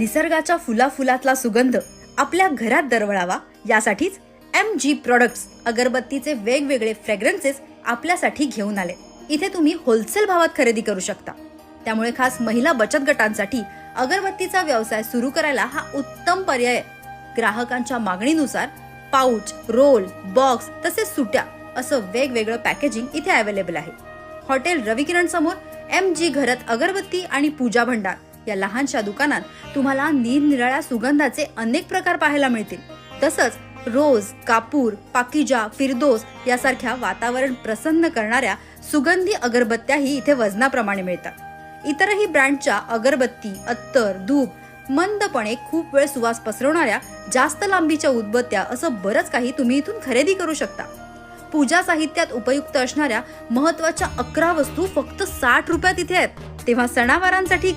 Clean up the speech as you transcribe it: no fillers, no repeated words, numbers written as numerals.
निसर्गाच्या फुलाफुलातला सुगंध आपल्या घरात दरवळावा यासाठीच MG प्रोडक्ट्स अगरबत्तीचे वेगवेगळे फ्रेग्रन्सेस आपल्यासाठी घेऊन आले. इथे तुम्ही होलसेल भावात खरेदी करू शकता. त्यामुळे खास महिला बचत गटांसाठी अगरबत्तीचा व्यवसाय सुरू करायला हा उत्तम पर्याय आहे. ग्राहकांच्या मागणीनुसार पाऊच, रोल, बॉक्स तसेच सुट्या असं वेगवेगळं पॅकेजिंग इथे अवेलेबल आहे. हॉटेल रविकिरण समोर MG घरत अगरबत्ती आणि पूजा भंडार या लहानशा दुकानात तुम्हाला निरनिराळ्या सुगंधाचे अनेक प्रकार पाहायला मिळतील. तसंच रोज, कापूर, पाकिजा, फिरदोस यासारख्या वातावरण प्रसन्न करणाऱ्या सुगंधी अगरबत्त्याही इथे वजनाप्रमाणे मिळतात. इतरही ब्रँडच्या अगरबत्ती, अत्तर, धूप, मंदपणे खूप वेळ सुवास पसरवणाऱ्या जास्त लांबीच्या उदबत्त्या असं बरंच काही तुम्ही इथून खरेदी करू शकता. पूजा साहित्यात उपयुक्त असणाऱ्या महत्त्वाच्या 11 वस्तू फक्त 60 रुपयात इथे आहेत. तेव्हा सणावारांसाठी